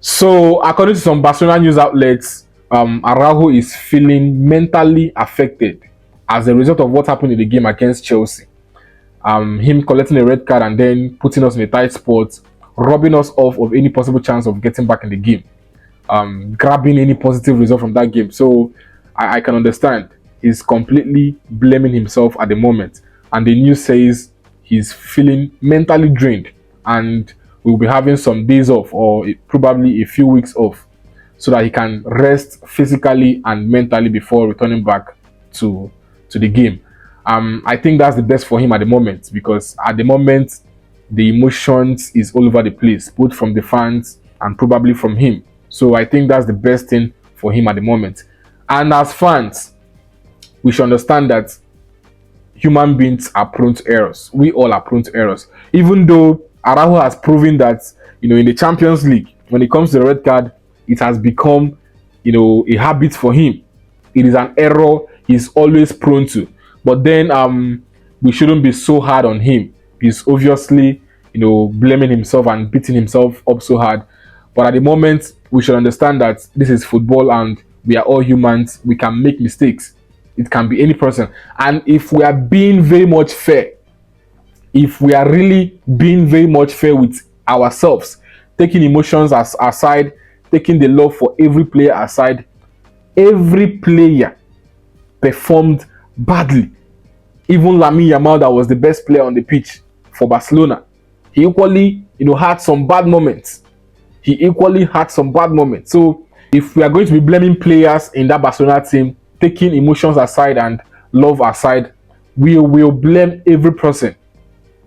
So, according to some Barcelona news outlets, Araujo is feeling mentally affected as a result of what happened in the game against Chelsea. Him collecting a red card and then putting us in a tight spot, robbing us of any possible chance of getting back in the game, grabbing any positive result from that game. So, I can understand. He's completely blaming himself at the moment. And the news says he's feeling mentally drained and will be having some days off or probably a few weeks off so that he can rest physically and mentally before returning back to the game. I think that's the best for him at the moment, because at the moment the emotions is all over the place, both from the fans and probably from him. So I think that's the best thing for him at the moment. And as fans, we should understand that human beings are prone to errors. We all are prone to errors. Even though Araujo has proven that, in the Champions League, when it comes to the red card, it has become, a habit for him. It is an error he's always prone to. But then we shouldn't be so hard on him. He's obviously, blaming himself and beating himself up so hard. But at the moment, we should understand that this is football and we are all humans. We can make mistakes. It can be any person. And if we are being very much fair, if we are really being very much fair with ourselves, taking emotions aside, taking the love for every player aside, every player performed badly. Even Lamine Yamal, that was the best player on the pitch for Barcelona, he equally, had some bad moments. So if we are going to be blaming players in that Barcelona team, taking emotions aside and love aside, we will blame every person,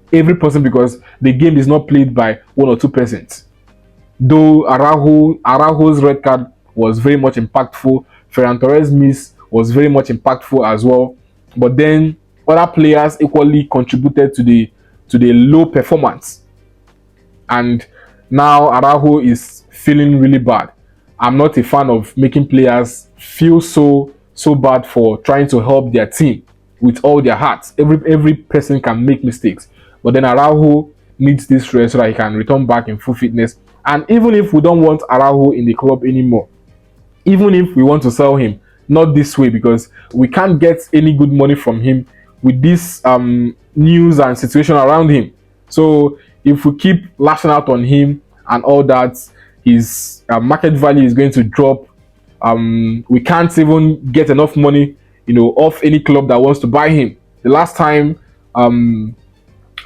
because the game is not played by 1 or 2 persons. Though Araujo's red card was very much impactful, Ferran Torres' miss was very much impactful as well. But then other players equally contributed to the low performance. And now Araujo is feeling really bad. I'm not a fan of making players feel so bad for trying to help their team with all their hearts. Every person can make mistakes. But then Araujo needs this rest so that he can return back in full fitness. And even if we don't want Araujo in the club anymore, even if we want to sell him, not this way, because we can't get any good money from him with this news and situation around him. So if we keep lashing out on him and all that, his market value is going to drop. We can't even get enough money, off any club that wants to buy him. The last time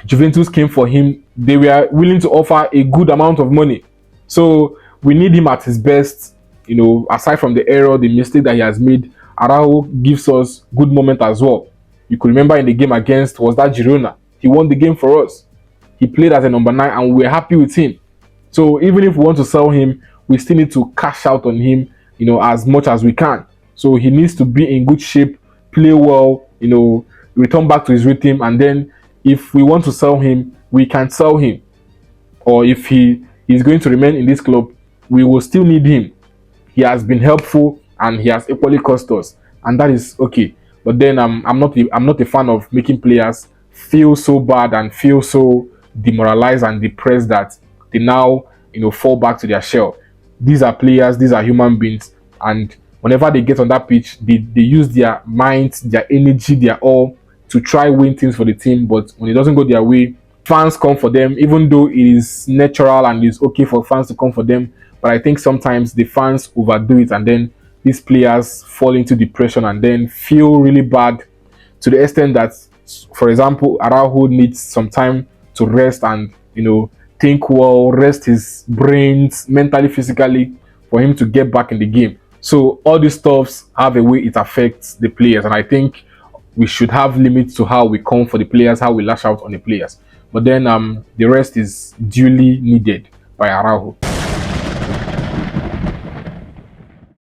Juventus came for him, they were willing to offer a good amount of money. So we need him at his best. Aside from the error, the mistake that he has made, Araujo gives us good moment as well. You could remember in the game against, was that Girona? He won the game for us. He played as a number 9 and we were happy with him. So even if we want to sell him, we still need to cash out on him, as much as we can. So he needs to be in good shape, play well, return back to his rhythm, and then if we want to sell him, we can sell him. Or if he is going to remain in this club, we will still need him. He has been helpful and he has equally cost us, and that is okay. But then I'm not a fan of making players feel so bad and feel so demoralized and depressed that they now fall back to their shell. These are players, these are human beings, and whenever they get on that pitch, they use their minds, their energy, their all to try win things for the team. But when it doesn't go their way, fans come for them, even though it is natural and it's okay for fans to come for them. But I think sometimes the fans overdo it, and then these players fall into depression and then feel really bad, to the extent that, for example, Araujo needs some time to rest and think well, rest his brains mentally, physically, for him to get back in the game. So all these stuffs have a way it affects the players, and I think we should have limits to how we come for the players, how we lash out on the players. But then the rest is duly needed by Araujo.